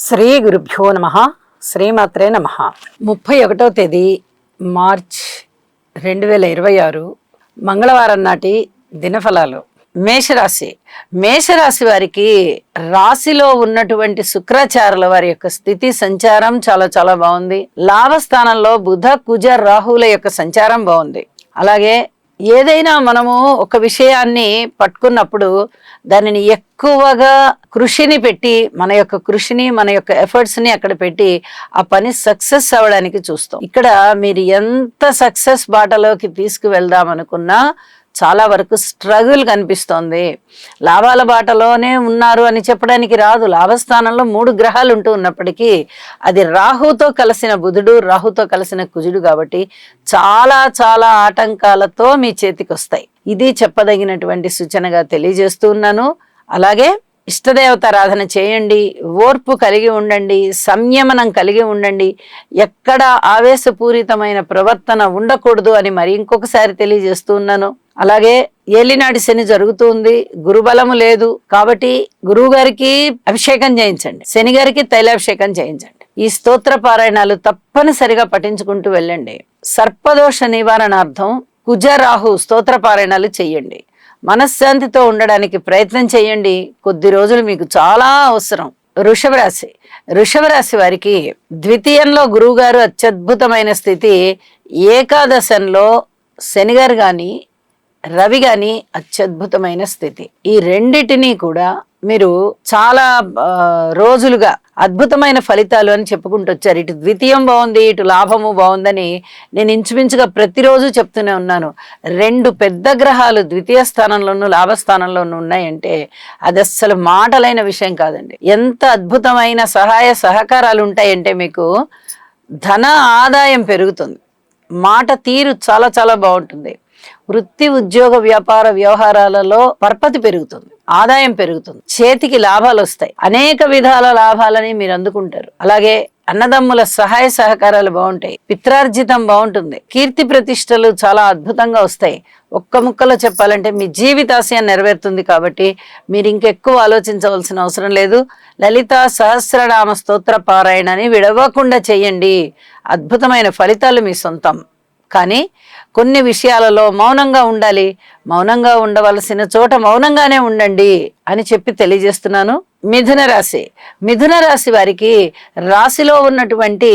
శ్రీ గురుభ్యో నమ. శ్రీమాత్రే నమ. 31వ తేదీ మార్చ్ 2026 మంగళవారం నాటి దినఫలాలు. మేషరాశి వారికి రాశిలో ఉన్నటువంటి శుక్రాచార్యుల వారి యొక్క స్థితి సంచారం చాలా చాలా బాగుంది. లాభస్థానంలో బుధ కుజ రాహుల యొక్క సంచారం బాగుంది. అలాగే ఏదైనా మనము ఒక విషయాన్ని పట్టుకున్నప్పుడు దానిని ఎక్కువగా కృషిని పెట్టి మన యొక్క ఎఫర్ట్స్ని అక్కడ పెట్టి ఆ పని సక్సెస్ అవ్వడానికి చూస్తాం. ఇక్కడ మీరు ఎంత సక్సెస్ బాటలోకి తీసుకువెళ్దాం అనుకున్నా చాలా వరకు స్ట్రగుల్ కనిపిస్తోంది. లాభాల బాటలోనే ఉన్నారు అని చెప్పడానికి రాదు. లాభస్థానంలో 3 గ్రహాలు ఉంటూ ఉన్నప్పటికీ అది రాహుతో కలిసిన బుధుడు, రాహుతో కలిసిన కుజుడు కాబట్టి చాలా చాలా ఆటంకాలతో మీ చేతికి వస్తాయి. ఇది చెప్పదగినటువంటి సూచనగా తెలియజేస్తూ ఉన్నాను. అలాగే ఇష్టదేవతారాధన చేయండి, ఓర్పు కలిగి ఉండండి, సంయమనం కలిగి ఉండండి, ఎక్కడ ఆవేశపూరితమైన ప్రవర్తన ఉండకూడదు అని మరి ఇంకొకసారి తెలియజేస్తూ ఉన్నాను. అలాగే ఏలినాటి శని జరుగుతుంది, గురుబలము లేదు కాబట్టి గురువు గారికి అభిషేకం చేయించండి, శని గారికి తైలాభిషేకం చేయించండి. ఈ స్తోత్ర పారాయణాలు తప్పనిసరిగా పఠించుకుంటూ వెళ్ళండి. సర్పదోష నివారణార్థం కుజరాహు స్తోత్ర పారాయణాలు చెయ్యండి. మనశ్శాంతితో ఉండడానికి ప్రయత్నం చేయండి. కొద్ది రోజులు మీకు చాలా అవసరం. వృషభ రాశి వారికి ద్వితీయంలో గురువు గారు అత్యద్భుతమైన స్థితి, ఏకాదశంలో శనిగారు గాని రవి గాని అత్యద్భుతమైన స్థితి. ఈ రెండిటినీ కూడా మీరు చాలా రోజులుగా అద్భుతమైన ఫలితాలు అని చెప్పుకుంటూ వచ్చారు. ఇటు ద్వితీయం బాగుంది, ఇటు లాభము బాగుందని నేను ఇంచుమించుగా ప్రతిరోజు చెప్తూనే ఉన్నాను. 2 పెద్ద గ్రహాలు ద్వితీయ స్థానంలోనూ లాభస్థానంలోనూ ఉన్నాయంటే అది అస్సలు మాటలైన విషయం కాదండి. ఎంత అద్భుతమైన సహాయ సహకారాలు ఉంటాయంటే మీకు ధన ఆదాయం పెరుగుతుంది, మాట తీరు చాలా చాలా బాగుంటుంది, వృత్తి ఉద్యోగ వ్యాపార వ్యవహారాలలో పరపతి పెరుగుతుంది, ఆదాయం పెరుగుతుంది, చేతికి లాభాలు వస్తాయి, అనేక విధాల లాభాలని మీరు అందుకుంటారు. అలాగే అన్నదమ్ముల సహాయ సహకారాలు బాగుంటాయి, పిత్రార్జితం బాగుంటుంది, కీర్తి ప్రతిష్టలు చాలా అద్భుతంగా వస్తాయి. ఒక్క ముక్కలో చెప్పాలంటే మీ జీవితాశయం నెరవేరుతుంది. కాబట్టి మీరు ఇంకెక్కువ ఆలోచించవలసిన అవసరం లేదు. లలితా సహస్రనామ స్తోత్ర పారాయణని విడవకుండా చేయండి. అద్భుతమైన ఫలితాలు మీ సొంతం. కానీ కొన్ని విషయాలలో మౌనంగా ఉండాలి. మౌనంగా ఉండవలసిన చోట మౌనంగానే ఉండండి అని చెప్పి తెలియజేస్తున్నాను. మిథున రాశి వారికి రాశిలో ఉన్నటువంటి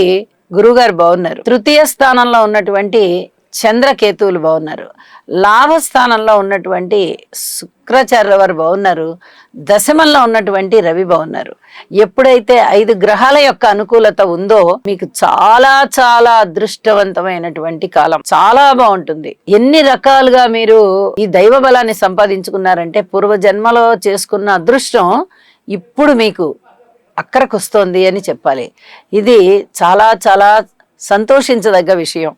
గురువుగారు బాగున్నారు, తృతీయ స్థానంలో ఉన్నటువంటి చంద్రకేతువులు బాగున్నారు, లాభస్థానంలో ఉన్నటువంటి శుక్రాచార్యుల వారు బాగున్నారు, దశమంలో ఉన్నటువంటి రవి బాగున్నారు. ఎప్పుడైతే 5 గ్రహాల యొక్క అనుకూలత ఉందో మీకు చాలా చాలా అదృష్టవంతమైనటువంటి కాలం, చాలా బాగుంటుంది. ఎన్ని రకాలుగా మీరు ఈ దైవ బలాన్ని సంపాదించుకున్నారంటే పూర్వజన్మలో చేసుకున్న అదృష్టం ఇప్పుడు మీకు అక్కడికి వస్తోంది అని చెప్పాలి. ఇది చాలా చాలా సంతోషించదగ్గ విషయం.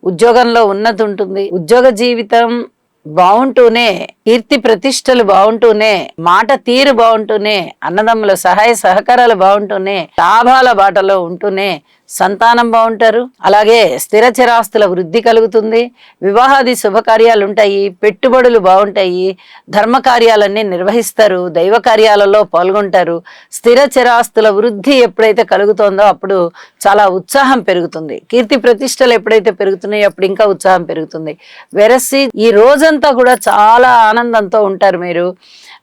ఉద్యోగంలో ఉన్నతి ఉంటుంది, ఉద్యోగ జీవితం బాగుంటూనే, కీర్తి ప్రతిష్టలు బాగుంటూనే, మాట తీరు బాగుంటూనే, అన్నదమ్ముల సహాయ సహకారాలు బాగుంటూనే, లాభాల బాటలో ఉంటూనే సంతానం బాగుంటారు. అలాగే స్థిర చిరాస్తుల వృద్ధి కలుగుతుంది, వివాహాది శుభకార్యాలు ఉంటాయి, పెట్టుబడులు బాగుంటాయి, ధర్మ కార్యాలన్నీ నిర్వహిస్తారు, దైవ కార్యాలలో పాల్గొంటారు. స్థిర చిరాస్తుల వృద్ధి ఎప్పుడైతే కలుగుతుందో అప్పుడు చాలా ఉత్సాహం పెరుగుతుంది. కీర్తి ప్రతిష్టలు ఎప్పుడైతే పెరుగుతున్నాయో అప్పుడు ఇంకా ఉత్సాహం పెరుగుతుంది. వెరసి ఈ రోజంతా కూడా చాలా ఆనందంతో ఉంటారు. మీరు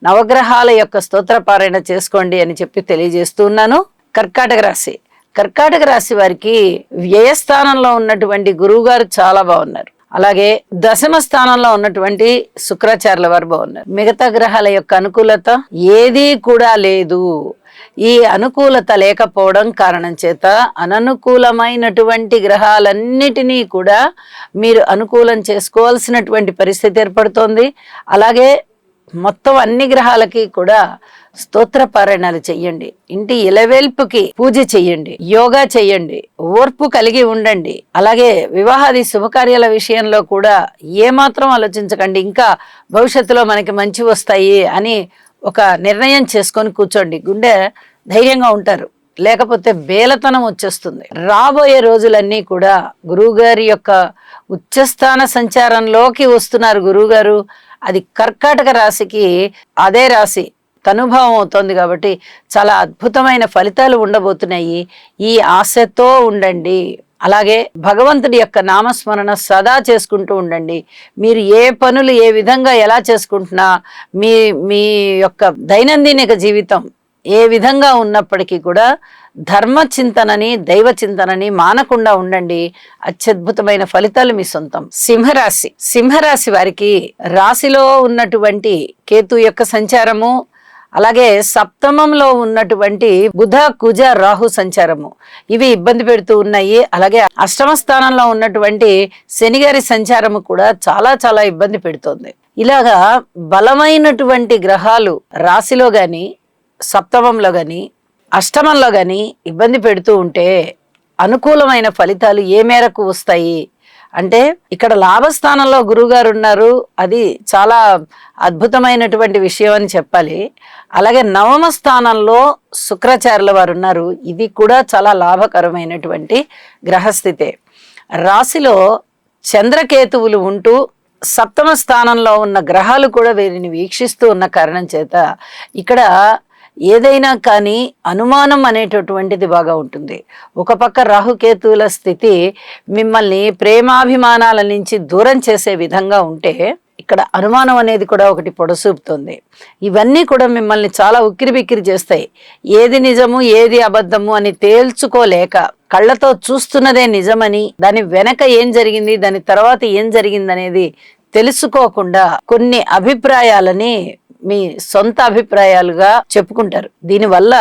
నవగ్రహాల యొక్క స్తోత్రపారాయణ చేసుకోండి అని చెప్పి తెలియజేస్తున్నాను. కర్కాటక రాశి వారికి వ్యయస్థానంలో ఉన్నటువంటి గురువు గారు చాలా బాగున్నారు. అలాగే దశమ స్థానంలో ఉన్నటువంటి శుక్రాచార్యుల వారు బాగున్నారు. మిగతా గ్రహాల యొక్క అనుకూలత ఏదీ కూడా లేదు. ఈ అనుకూలత లేకపోవడం కారణం చేత అననుకూలమైనటువంటి గ్రహాలన్నిటినీ కూడా మీరు అనుకూలం చేసుకోవాల్సినటువంటి పరిస్థితి ఏర్పడుతోంది. అలాగే మొత్తం అన్ని గ్రహాలకి కూడా స్తోత్ర పారాయణాలు చెయ్యండి, ఇంటి ఇలవేల్పుకి పూజ చెయ్యండి, యోగా చెయ్యండి, ఓర్పు కలిగి ఉండండి. అలాగే వివాహాది శుభకార్యాల విషయంలో కూడా ఏమాత్రం ఆలోచించకండి. ఇంకా భవిష్యత్తులో మనకి మంచి వస్తాయి అని ఒక నిర్ణయం చేసుకొని కూర్చోండి. గుండె ధైర్యంగా ఉంటారు, లేకపోతే బేలతనం వచ్చేస్తుంది. రాబోయే రోజులన్నీ కూడా గురువుగారి యొక్క ఉచ్చస్థాన సంచారంలోకి వస్తున్నారు గురువుగారు. అది కర్కాటక రాశికి అదే రాశి తనుభావం అవుతోంది కాబట్టి చాలా అద్భుతమైన ఫలితాలు ఉండబోతున్నాయి. ఈ ఆశతో ఉండండి. అలాగే భగవంతుడి యొక్క నామస్మరణ సదా చేసుకుంటూ ఉండండి. మీరు ఏ పనులు ఏ విధంగా ఎలా చేసుకుంటున్నా మీ మీ యొక్క దైనందిన జీవితం ఏ విధంగా ఉన్నప్పటికీ కూడా ధర్మ చింతనని దైవ చింతనని మానకుండా ఉండండి. అత్యద్భుతమైన ఫలితాలు మీ సొంతం. సింహరాశి వారికి రాశిలో ఉన్నటువంటి కేతు యొక్క సంచారము, అలాగే సప్తమంలో ఉన్నటువంటి బుధ కుజ రాహు సంచారము ఇవి ఇబ్బంది పెడుతూ ఉన్నాయి. అలాగే అష్టమ స్థానంలో ఉన్నటువంటి శనిగారి సంచారము కూడా చాలా చాలా ఇబ్బంది పెడుతోంది. ఇలాగా బలమైనటువంటి గ్రహాలు రాశిలో గాని సప్తమంలో గాని అష్టమంలో గాని ఇబ్బంది పెడుతూ ఉంటే అనుకూలమైన ఫలితాలు ఏ మేరకు వస్తాయి అంటే, ఇక్కడ లాభస్థానంలో గురువుగారు ఉన్నారు, అది చాలా అద్భుతమైనటువంటి విషయం అని చెప్పాలి. అలాగే నవమ స్థానంలో శుక్రాచార్యుల వారు ఉన్నారు, ఇది కూడా చాలా లాభకరమైనటువంటి గ్రహస్థితే. రాశిలో చంద్రకేతువులు ఉంటూ సప్తమ స్థానంలో ఉన్న గ్రహాలు కూడా వీరిని వీక్షిస్తూ ఉన్న కారణం చేత ఇక్కడ ఏదైనా కానీ అనుమానం అనేటటువంటిది బాగా ఉంటుంది. ఒక పక్క రాహుకేతువుల స్థితి మిమ్మల్ని ప్రేమాభిమానాల నుంచి దూరం చేసే విధంగా ఉంటే, ఇక్కడ అనుమానం అనేది కూడా ఒకటి పొడసూపుతుంది. ఇవన్నీ కూడా మిమ్మల్ని చాలా ఉక్కిరిబిక్కిరి చేస్తాయి. ఏది నిజము ఏది అబద్ధము అని తేల్చుకోలేక, కళ్ళతో చూస్తున్నదే నిజమని, దాని వెనక ఏం జరిగింది దాని తర్వాత ఏం జరిగింది అనేది తెలుసుకోకుండా కొన్ని అభిప్రాయాలని మీ సొంత అభిప్రాయాలుగా చెప్పుకుంటారు. దీనివల్ల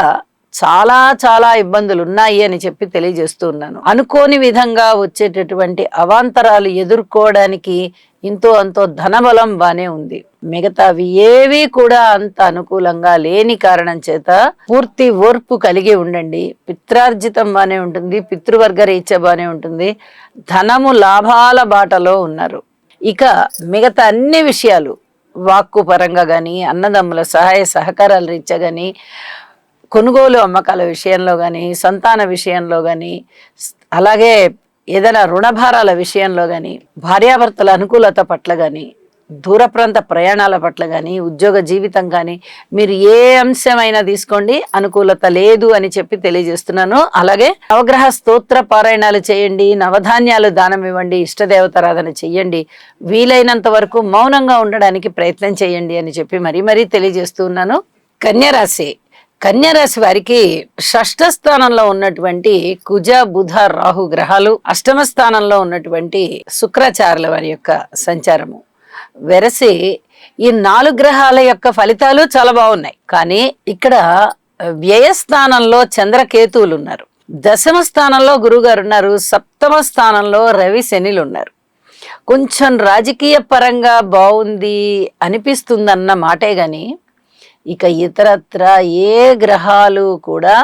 చాలా చాలా ఇబ్బందులు ఉన్నాయి అని చెప్పి తెలియజేస్తూ ఉన్నాను. అనుకోని విధంగా వచ్చేటటువంటి అవాంతరాలు ఎదుర్కోవడానికి ఇంతో అంతో ధనబలం బానే ఉంది. మిగతావి ఏవి కూడా అంత అనుకూలంగా లేని కారణం చేత పూర్తి ఓర్పు కలిగి ఉండండి. పిత్రార్జితం బానే ఉంటుంది, పితృవర్గ రీత్యా బానే ఉంటుంది, ధనము లాభాల బాటలో ఉన్నారు. ఇక మిగతా అన్ని విషయాలు వాక్కు పరంగా కానీ, అన్నదమ్ముల సహాయ సహకారాల రీత్యా కానీ, కొనుగోలు అమ్మకాల విషయంలో కానీ, సంతాన విషయంలో కానీ, అలాగే ఏదైనా రుణభారాల విషయంలో కానీ, భార్యాభర్తల అనుకూలత పట్ల కానీ, దూర ప్రాంత ప్రయాణాల పట్ల కానీ, ఉద్యోగ జీవితం కానీ, మీరు ఏ అంశమైనా తీసుకోండి అనుకూలత లేదు అని చెప్పి తెలియజేస్తున్నాను. అలాగే నవగ్రహ స్తోత్ర పారాయణాలు చేయండి, నవధాన్యాలు దానం ఇవ్వండి, ఇష్టదేవతారాధన చెయ్యండి, వీలైనంత వరకు మౌనంగా ఉండడానికి ప్రయత్నం చేయండి అని చెప్పి మరీ తెలియజేస్తున్నాను. కన్యారాశి వారికి షష్ఠ స్థానంలో ఉన్నటువంటి కుజ బుధ రాహు గ్రహాలు, అష్టమ స్థానంలో ఉన్నటువంటి శుక్రాచార్యుల వారి యొక్క సంచారము వెరసి ఈ 4 గ్రహాల యొక్క ఫలితాలు చాలా బాగున్నాయి. కానీ ఇక్కడ వ్యయస్థానంలో చంద్రకేతువులు ఉన్నారు, దశమ స్థానంలో గురువుగారు ఉన్నారు, సప్తమ స్థానంలో రవి శనిలు ఉన్నారు. కొంచెం రాజకీయ పరంగా బాగుంది అనిపిస్తుందన్న మాటే గాని ఇక ఇతరత్ర ఏ గ్రహాలు కూడా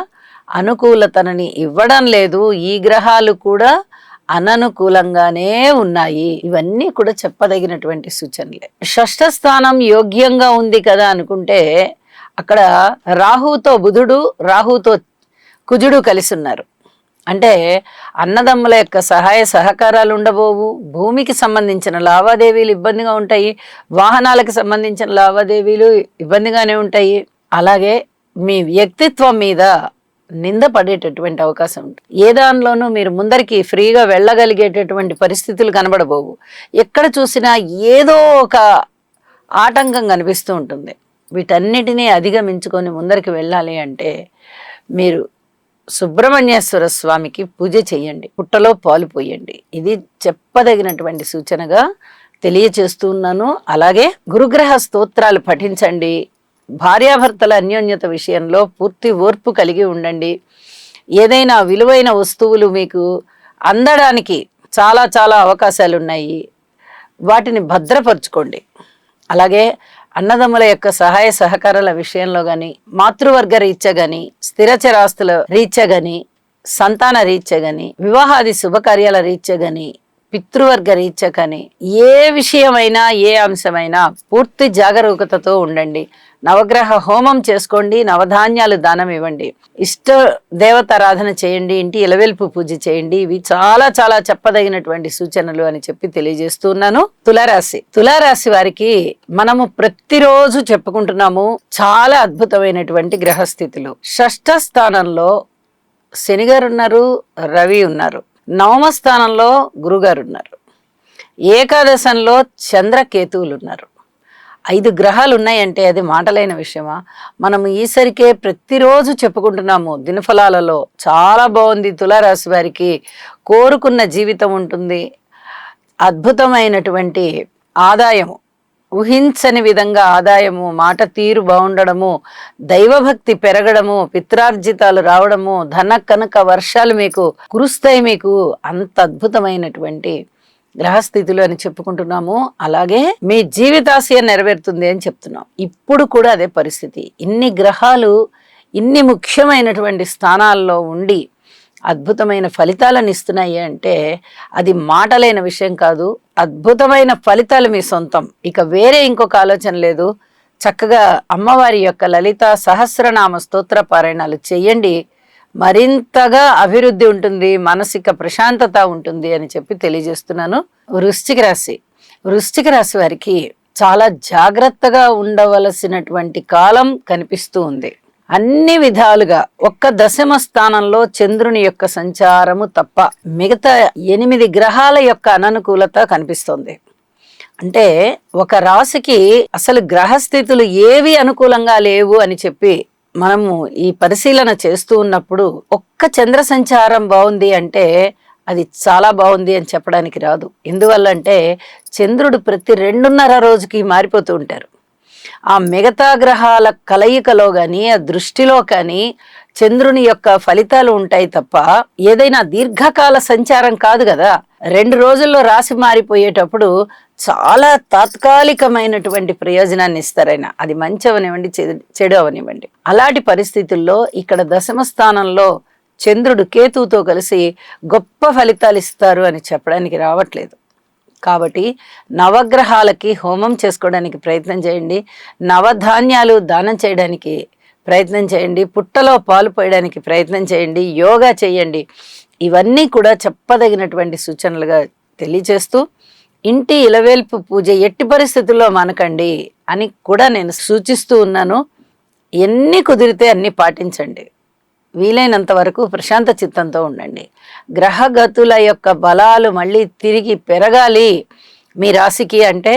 అనుకూలతనని ఇవ్వడం లేదు. ఈ గ్రహాలు కూడా అననుకూలంగానే ఉన్నాయి. ఇవన్నీ కూడా చెప్పదగినటువంటి సూచనలే. షష్ఠ స్థానం యోగ్యంగా ఉంది కదా అనుకుంటే, అక్కడ రాహుతో బుధుడు, రాహుతో కుజుడు కలిసి ఉన్నారు. అంటే అన్నదమ్ముల యొక్క సహాయ సహకారాలు ఉండబోవు, భూమికి సంబంధించిన లావాదేవీలు ఇబ్బందిగా ఉంటాయి, వాహనాలకు సంబంధించిన లావాదేవీలు ఇబ్బందిగానే ఉంటాయి. అలాగే మీ వ్యక్తిత్వం మీద నింద పడేటటువంటి అవకాశం ఉంటుంది. ఏ దానిలోనూ మీరు ముందరికి ఫ్రీగా వెళ్ళగలిగేటటువంటి పరిస్థితులు కనబడబోవు. ఎక్కడ చూసినా ఏదో ఒక ఆటంకం కనిపిస్తూ ఉంటుంది. వీటన్నిటినీ అధిగమించుకొని ముందరికి వెళ్ళాలి అంటే మీరు సుబ్రహ్మణ్యేశ్వర స్వామికి పూజ చేయండి, పుట్టలో పాలు పోయండి. ఇది చెప్పదగినటువంటి సూచనగా తెలియచేస్తున్నాను. అలాగే గురుగ్రహ స్తోత్రాలు పఠించండి. భార్యాభర్తల అన్యోన్యత విషయంలో పూర్తి ఓర్పు కలిగి ఉండండి. ఏదైనా విలువైన వస్తువులు మీకు అందడానికి చాలా చాలా అవకాశాలు ఉన్నాయి, వాటిని భద్రపరచుకోండి. అలాగే అన్నదమ్ముల యొక్క సహాయ సహకారాల విషయంలో కానీ, మాతృవర్గ రీత్యా కానీ, స్థిరచరాస్తుల రీత్యా కానీ, సంతాన రీత్యా కానీ, వివాహాది శుభకార్యాల రీత్యా కానీ పితృవర్గ రీత్యా కానీ ఏ విషయమైనా ఏ అంశమైనా పూర్తి జాగరూకతతో ఉండండి. నవగ్రహ హోమం చేసుకోండి, నవధాన్యాలు దానం ఇవ్వండి, ఇష్ట దేవతారాధన చేయండి, ఇంటి ఇలవెల్పు పూజ చేయండి. ఇవి చాలా చాలా చెప్పదగినటువంటి సూచనలు అని చెప్పి తెలియజేస్తున్నాను. తులారాశి వారికి మనము ప్రతిరోజు చెప్పుకుంటున్నాము చాలా అద్భుతమైనటువంటి గ్రహస్థితులు. షష్ఠ స్థానంలో శని గారు ఉన్నారు, రవి ఉన్నారు. నవమ స్థానంలో గురుగారు ఉన్నారు. ఏకాదశంలో చంద్రకేతువులు ఉన్నారు. 5 గ్రహాలు ఉన్నాయంటే అది మాటలైన విషయమా? మనము ఈసరికే ప్రతిరోజు చెప్పుకుంటున్నాము దినఫలాలలో. చాలా బాగుంది, తులారాశి వారికి కోరుకున్న జీవితం ఉంటుంది, అద్భుతమైనటువంటి ఆదాయము, ఊహించని విధంగా ఆదాయము, మాట తీరు బాగుండడము, దైవభక్తి పెరగడము, పిత్రార్జితాలు రావడము, ధన కనక వర్షాలు మీకు కురుస్తాయి. మీకు అంత అద్భుతమైనటువంటి గ్రహస్థితులు అని చెప్పుకుంటున్నాము. అలాగే మీ జీవితాశయం నెరవేరుతుంది అని చెప్తున్నాం. ఇప్పుడు కూడా అదే పరిస్థితి. ఇన్ని గ్రహాలు ఇన్ని ముఖ్యమైనటువంటి స్థానాల్లో ఉండి అద్భుతమైన ఫలితాలను ఇస్తున్నాయి అంటే అది మాటలైన విషయం కాదు. అద్భుతమైన ఫలితాలు మీ సొంతం. ఇక వేరే ఇంకొక ఆలోచన లేదు. చక్కగా అమ్మవారి యొక్క లలిత సహస్రనామ స్తోత్ర పారాయణాలు చెయ్యండి. మరింతగా అభివృద్ధి ఉంటుంది, మానసిక ప్రశాంతత ఉంటుంది అని చెప్పి తెలియజేస్తున్నాను. వృశ్చిక రాశి వారికి చాలా జాగ్రత్తగా ఉండవలసినటువంటి కాలం కనిపిస్తూ ఉంది. అన్ని విధాలుగా ఒక్క దశమ స్థానంలో చంద్రుని యొక్క సంచారము తప్ప మిగతా 8 గ్రహాల యొక్క అననుకూలత కనిపిస్తోంది. అంటే ఒక రాశికి అసలు గ్రహస్థితులు ఏవి అనుకూలంగా లేవు అని చెప్పి మనము ఈ పరిశీలన చేస్తూ ఉన్నప్పుడు ఒక్క చంద్ర సంచారం బాగుంది అంటే అది చాలా బాగుంది అని చెప్పడానికి రాదు. ఎందువల్లంటే చంద్రుడు ప్రతి 2.5 రోజుకి మారిపోతూ ఉంటారు. ఆ మిగతా గ్రహాల కలయికలో కానీ ఆ దృష్టిలో కానీ చంద్రుని యొక్క ఫలితాలు ఉంటాయి తప్ప ఏదైనా దీర్ఘకాల సంచారం కాదు కదా. 2 రోజుల్లో రాశి మారిపోయేటప్పుడు చాలా తాత్కాలికమైనటువంటి ప్రయోజనాన్ని ఇస్తారైనా, అది మంచి అవనివ్వండి చెడు అవనివ్వండి. అలాంటి పరిస్థితుల్లో ఇక్కడ దశమ స్థానంలో చంద్రుడు కేతువుతో కలిసి గొప్ప ఫలితాలు ఇస్తారు అని చెప్పడానికి రావట్లేదు. కాబట్టి నవగ్రహాలకి హోమం చేసుకోవడానికి ప్రయత్నం చేయండి, నవధాన్యాలు దానం చేయడానికి ప్రయత్నం చేయండి, పుట్టలో పాలు పోయడానికి ప్రయత్నం చేయండి, యోగా చేయండి. ఇవన్నీ కూడా చెప్పదగినటువంటి సూచనలుగా తెలియజేస్తూ ఇంటి ఇలవేల్పు పూజ ఎట్టి పరిస్థితుల్లో మానకండి అని కూడా నేను సూచిస్తూ ఉన్నాను. ఎన్ని కుదిరితే అన్ని పాటించండి. వీలైనంత వరకు ప్రశాంత చిత్తంతో ఉండండి. గ్రహగతుల యొక్క బలాలు మళ్ళీ తిరిగి పెరగాలి మీ రాశికి అంటే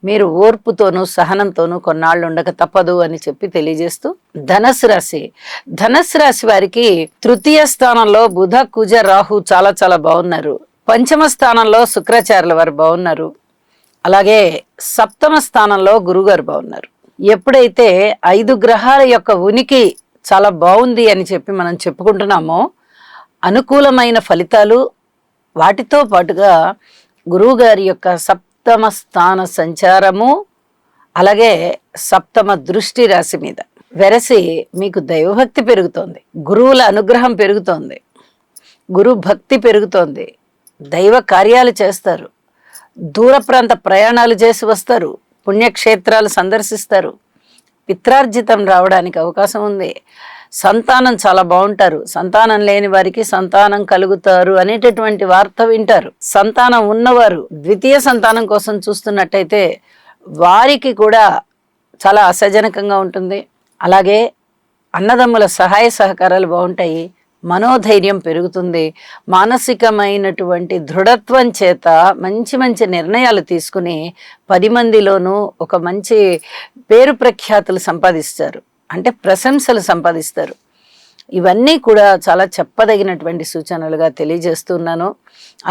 మీరు ఓర్పుతోనూ సహనంతోనూ కొన్నాళ్ళు ఉండక తప్పదు అని చెప్పి తెలియజేస్తూ ధనస్సు రాశి వారికి 3వ స్థానంలో బుధ కుజ రాహు చాలా చాలా బాగున్నారు. 5వ స్థానంలో శుక్రాచార్యుల వారు బాగున్నారు. అలాగే 7వ స్థానంలో గురుగారు బాగున్నారు. ఎప్పుడైతే 5 గ్రహాల యొక్క ఉనికి చాలా బాగుంది అని చెప్పి మనం చెప్పుకుంటున్నామో అనుకూలమైన ఫలితాలు, వాటితో పాటుగా గురువు గారి యొక్క 7వ స్థాన సంచారము, అలాగే 7వ దృష్టి రాశి మీద వెరసి మీకు దైవభక్తి పెరుగుతోంది, గురువుల అనుగ్రహం పెరుగుతోంది, గురు భక్తి పెరుగుతోంది, దైవ కార్యాలు చేస్తారు, దూర ప్రాంత ప్రయాణాలు చేసి వస్తారు, పుణ్యక్షేత్రాలు సందర్శిస్తారు, పిత్రార్జితం రావడానికి అవకాశం ఉంది, సంతానం చాలా బాగుంటారు, సంతానం లేని వారికి సంతానం కలుగుతారు అనేటటువంటి వార్త వింటారు. సంతానం ఉన్నవారు ద్వితీయ సంతానం కోసం చూస్తున్నట్టయితే వారికి కూడా చాలా అసహజనకంగా ఉంటుంది. అలాగే అన్నదమ్ముల సహాయ సహకారాలు బాగుంటాయి, మనోధైర్యం పెరుగుతుంది, మానసికమైనటువంటి దృఢత్వం చేత మంచి మంచి నిర్ణయాలు తీసుకుని 10 మందిలోనూ ఒక మంచి పేరు ప్రఖ్యాతులు సంపాదిస్తారు, అంటే ప్రశంసలు సంపాదిస్తారు. ఇవన్నీ కూడా చాలా చెప్పదగినటువంటి సూచనలుగా తెలియజేస్తున్నాను.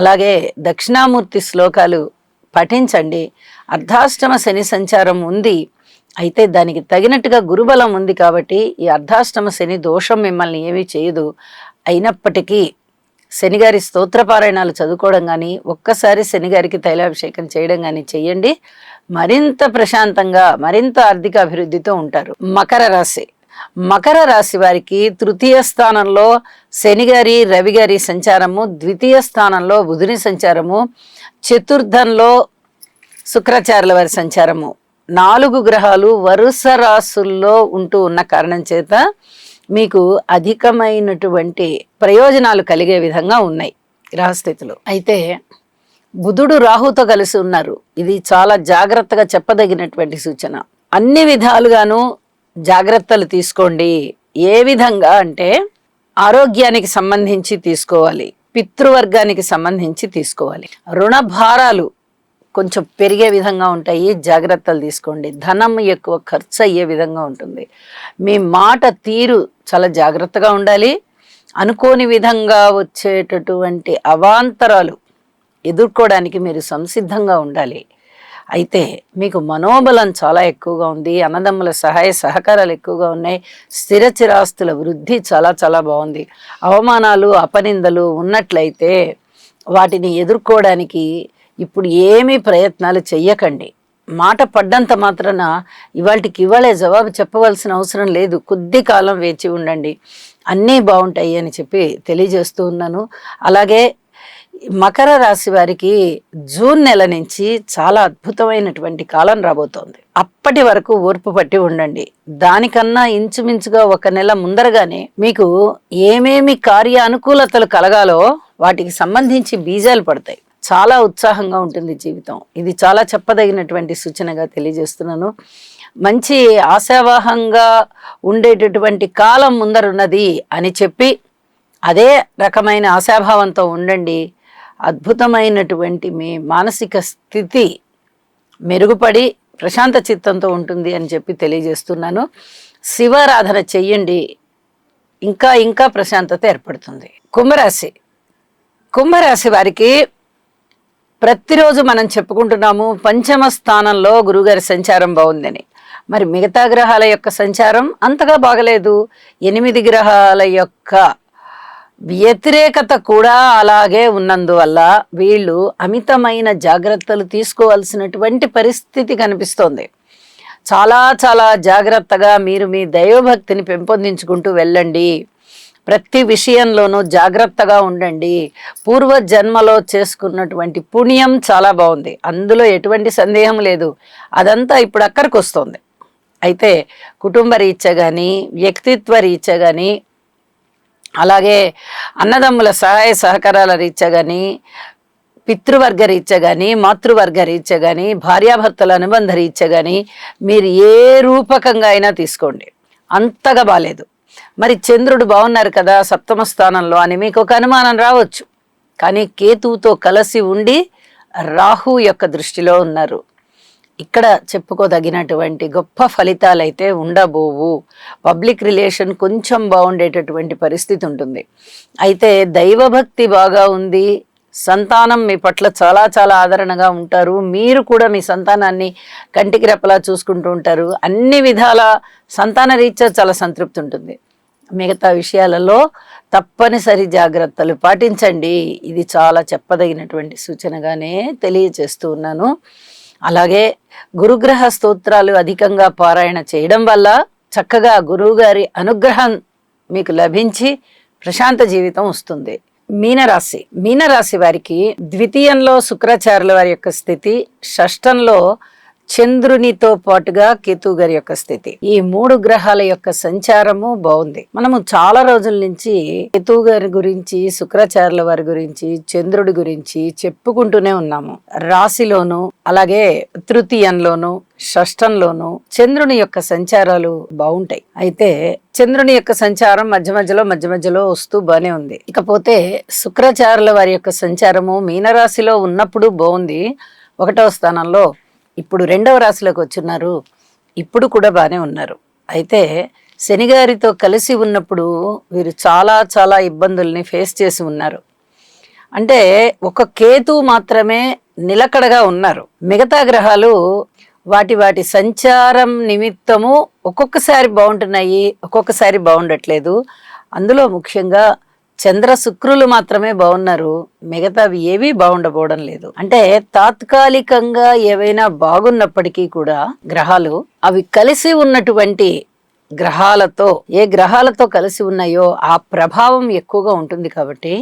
అలాగే దక్షిణామూర్తి శ్లోకాలు పఠించండి. అర్ధాష్టమ శని సంచారం ఉంది, అయితే దానికి తగినట్టుగా గురుబలం ఉంది కాబట్టి ఈ అర్ధాష్టమ శని దోషం మిమ్మల్ని ఏమీ చేయదు. అయినప్పటికీ శనిగారి స్తోత్రపారాయణాలు చదువుకోవడం కానీ, ఒక్కసారి శనిగారికి తైలాభిషేకం చేయడం కానీ చెయ్యండి. మరింత ప్రశాంతంగా, మరింత ఆర్థిక అభివృద్ధితో ఉంటారు. మకర రాశి వారికి 3వ స్థానంలో శనిగారి రవిగారి సంచారము, 2వ స్థానంలో బుధుని సంచారము, చతుర్థంలో శుక్రాచార్యుల వారి సంచారము, 4 గ్రహాలు వరుస రాసుల్లో ఉంటూ ఉన్న కారణం చేత మీకు అధికమైనటువంటి ప్రయోజనాలు కలిగే విధంగా ఉన్నాయి గ్రహస్థితులు. అయితే బుధుడు రాహుతో కలిసి ఉన్నారు. ఇది చాలా జాగ్రత్తగా చెప్పదగినటువంటి సూచన. అన్ని విధాలుగాను జాగ్రత్తలు తీసుకోండి. ఏ విధంగా అంటే ఆరోగ్యానికి సంబంధించి తీసుకోవాలి, పితృవర్గానికి సంబంధించి తీసుకోవాలి. రుణ భారాలు కొంచెం పెరిగే విధంగా ఉంటాయి, జాగ్రత్తలు తీసుకోండి. ధనం ఎక్కువ ఖర్చు అయ్యే విధంగా ఉంటుంది. మీ మాట తీరు చాలా జాగ్రత్తగా ఉండాలి. అనుకోని విధంగా వచ్చేటటువంటి అవాంతరాలు ఎదుర్కోవడానికి మీరు సంసిద్ధంగా ఉండాలి. అయితే మీకు మనోబలం చాలా ఎక్కువగా ఉంది, అన్నదమ్ముల సహాయ సహకారాలు ఎక్కువగా ఉన్నాయి, స్థిర చిరాస్తుల వృద్ధి చాలా చాలా బాగుంది. అవమానాలు అపనిందలు ఉన్నట్లయితే వాటిని ఎదుర్కోవడానికి ఇప్పుడు ఏమీ ప్రయత్నాలు చెయ్యకండి. మాట పడ్డంత మాత్రాన ఇవాళే జవాబు చెప్పవలసిన అవసరం లేదు. కొద్ది కాలం వేచి ఉండండి, అన్నీ బాగుంటాయి అని చెప్పి తెలియజేస్తూ ఉన్నాను. అలాగే మకర రాశి వారికి జూన్ నెల నుంచి చాలా అద్భుతమైనటువంటి కాలం రాబోతోంది. అప్పటి వరకు ఓర్పు పట్టి ఉండండి. దానికన్నా ఇంచుమించుగా 1 నెల ముందరగానే మీకు ఏమేమి కార్య అనుకూలతలు కలగాలో వాటికి సంబంధించి బీజాలు పడతాయి. చాలా ఉత్సాహంగా ఉంటుంది జీవితం. ఇది చాలా చెప్పదగినటువంటి సూచనగా తెలియజేస్తున్నాను. మంచి ఆశావాహంగా ఉండేటటువంటి కాలం ముందరున్నది అని చెప్పి అదే రకమైన ఆశాభావంతో ఉండండి. అద్భుతమైనటువంటి మీ మానసిక స్థితి మెరుగుపడి ప్రశాంత చిత్తంతో ఉంటుంది అని చెప్పి తెలియజేస్తున్నాను. శివారాధన చెయ్యండి, ఇంకా ఇంకా ప్రశాంతత ఏర్పడుతుంది. కుంభరాశి వారికి ప్రతిరోజు మనం చెప్పుకుంటున్నాము పంచమ స్థానంలో గురుగారి సంచారం బాగుందని. మరి మిగతా గ్రహాల యొక్క సంచారం అంతగా బాగలేదు. 8 గ్రహాల యొక్క వ్యతిరేకత కూడా అలాగే ఉన్నందువల్ల వీళ్ళు అమితమైన జాగ్రత్తలు తీసుకోవాల్సినటువంటి పరిస్థితి కనిపిస్తోంది. చాలా చాలా జాగ్రత్తగా మీరు మీ దైవభక్తిని పెంపొందించుకుంటూ వెళ్ళండి. ప్రతి విషయంలోనూ జాగ్రత్తగా ఉండండి. పూర్వ జన్మలో చేసుకున్నటువంటి పుణ్యం చాలా బాగుంది, అందులో ఎటువంటి సందేహం లేదు. అదంతా ఇప్పుడు అక్కడికి వస్తుంది. అయితే కుటుంబ రీత్యా కానీ, వ్యక్తిత్వ రీత్యా కానీ, అలాగే అన్నదమ్ముల సహాయ సహకారాల రీత్యా కానీ, పితృవర్గ రీత్యా కానీ, మాతృవర్గ రీత్యా కానీ, భార్యాభర్తల అనుబంధ రీత్యా కానీ మీరు ఏ రూపకంగా అయినా తీసుకోండి, అంతగా బాలేదు. మరి చంద్రుడు బాగున్నారు కదా 7వ స్థానంలో అని మీకు ఒక అనుమానం రావచ్చు. కానీ కేతువుతో కలిసి ఉండి రాహు యొక్క దృష్టిలో ఉన్నారు. ఇక్కడ చెప్పుకోదగినటువంటి గొప్ప ఫలితాలు అయితే ఉండబోవు. పబ్లిక్ రిలేషన్ కొంచెం బాగుండేటటువంటి పరిస్థితి ఉంటుంది. అయితే దైవభక్తి బాగా ఉంది. సంతానం మీ పట్ల చాలా చాలా ఆదరణగా ఉంటారు. మీరు కూడా మీ సంతానాన్ని కంటికి రెప్పలా చూసుకుంటూ ఉంటారు. అన్ని విధాల సంతాన రీత్యా చాలా సంతృప్తి ఉంటుంది. మిగతా విషయాలలో తప్పనిసరి జాగ్రత్తలు పాటించండి. ఇది చాలా చెప్పదగినటువంటి సూచనగానే తెలియజేస్తూ ఉన్నాను. అలాగే గురుగ్రహ స్తోత్రాలు అధికంగా పారాయణ చేయడం వల్ల చక్కగా గురువుగారి అనుగ్రహం మీకు లభించి ప్రశాంత జీవితం వస్తుంది. మీనరాశి వారికి ద్వితీయంలో శుక్రాచార్యుల వారి యొక్క స్థితి, షష్టంలో చంద్రునితో పాటుగా కేతు గారి యొక్క స్థితి, ఈ 3 గ్రహాల యొక్క సంచారము బాగుంది. మనము చాలా రోజుల నుంచి కేతు గారి గురించి, శుక్రాచార్యుల వారి గురించి, చంద్రుడి గురించి చెప్పుకుంటూనే ఉన్నాము. రాశిలోను, అలాగే తృతీయంలోను, షష్టంలోను చంద్రుని యొక్క సంచారాలు బాగుంటాయి. అయితే చంద్రుని యొక్క సంచారం మధ్య మధ్యలో వస్తూ బానే ఉంది. ఇకపోతే శుక్రాచార్యుల వారి యొక్క సంచారము మీనరాశిలో ఉన్నప్పుడు బాగుంది, 1వ స్థానంలో. ఇప్పుడు 2వ రాశిలోకి వచ్చున్నారు, ఇప్పుడు కూడా బాగానే ఉన్నారు. అయితే శనిగారితో కలిసి ఉన్నప్పుడు వీరు చాలా చాలా ఇబ్బందుల్ని ఫేస్ చేసి ఉన్నారు. అంటే ఒక కేతు మాత్రమే నిలకడగా ఉన్నారు. మిగతా గ్రహాలు వాటి సంచారం నిమిత్తము ఒక్కొక్కసారి బాగుంటున్నాయి, ఒక్కొక్కసారి బాగుండట్లేదు. అందులో ముఖ్యంగా చంద్ర శుక్రులు మాత్రమే బాగున్నారు, మిగతావి ఏవీ బాగుండబోవడం లేదు. అంటే తాత్కాలికంగా ఏవైనా బాగున్నప్పటికీ కూడా గ్రహాలు అవి కలిసి ఉన్నటువంటి గ్రహాలతో, ఏ గ్రహాలతో కలిసి ఉన్నాయో ఆ ప్రభావం ఎక్కువగా ఉంటుంది. కాబట్టి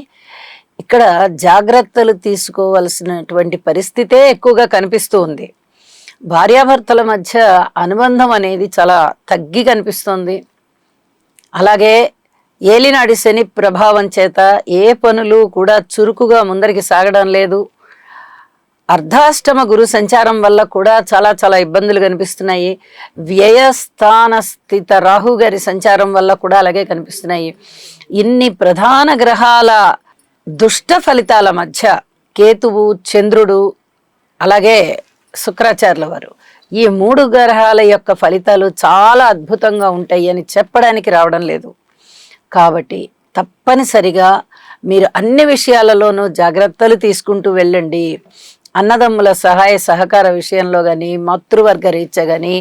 ఇక్కడ జాగ్రత్తలు తీసుకోవలసినటువంటి పరిస్థితే ఎక్కువగా కనిపిస్తూ ఉంది. భార్యాభర్తల మధ్య అనుబంధం అనేది చాలా తగ్గి కనిపిస్తుంది. అలాగే ఏలినాడి శని ప్రభావం చేత ఏ పనులు కూడా చురుకుగా ముందరికి సాగడం లేదు. అర్ధాష్టమ గురు సంచారం వల్ల కూడా చాలా చాలా ఇబ్బందులు కనిపిస్తున్నాయి. వ్యయస్థాన స్థిత రాహు గారి సంచారం వల్ల కూడా అలాగే కనిపిస్తున్నాయి. ఇన్ని ప్రధాన గ్రహాల దుష్ట ఫలితాల మధ్య కేతువు, చంద్రుడు, అలాగే శుక్రాచార్యుల వారు, ఈ 3 గ్రహాల యొక్క ఫలితాలు చాలా అద్భుతంగా ఉంటాయి అని చెప్పడానికి రావడం లేదు. కాబట్టి తప్పనిసరిగా మీరు అన్ని విషయాలలోనూ జాగ్రత్తలు తీసుకుంటూ వెళ్ళండి. అన్నదమ్ముల సహాయ సహకార విషయంలో కానీ, మాతృవర్గ రీత్యా కానీ,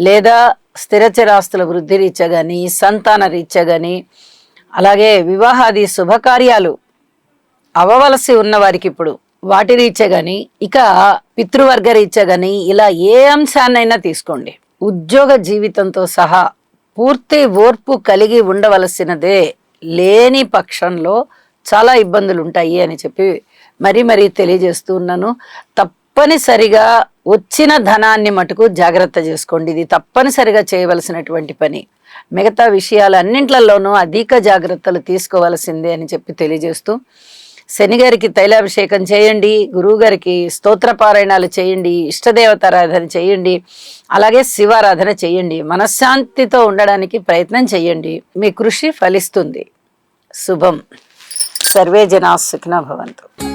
లేదా స్థిరచరాస్తుల వృద్ధి రీత్యా కానీ, సంతాన రీత్యా కానీ, అలాగే వివాహాది శుభకార్యాలు అవ్వవలసి ఉన్న వారికి ఇప్పుడు వాటి రీత్యా కానీ, ఇక పితృవర్గ రీత్యా కానీ, ఇలా ఏ అంశాన్నైనా తీసుకోండి, ఉద్యోగ జీవితంతో సహా పూర్తి ఓర్పు కలిగి ఉండవలసినదే. లేని పక్షంలో చాలా ఇబ్బందులు ఉంటాయి అని చెప్పి మరీ తెలియజేస్తూ ఉన్నాను. తప్పనిసరిగా వచ్చిన ధనాన్ని మటుకు జాగ్రత్త చేసుకోండి. ఇది తప్పనిసరిగా చేయవలసినటువంటి పని. మిగతా విషయాలన్నింటిలోనూ అధిక జాగ్రత్తలు తీసుకోవాల్సిందే అని చెప్పి తెలియజేస్తూ, శని గారికి తైలాభిషేకం చేయండి, గురువు గారికి స్తోత్రపారాయణాలు చేయండి, ఇష్టదేవతారాధన చేయండి, అలాగే శివారాధన చేయండి. మనశ్శాంతితో ఉండడానికి ప్రయత్నం చేయండి. మీ కృషి ఫలిస్తుంది. శుభం. సర్వే జనా సుఖినో భవంతు.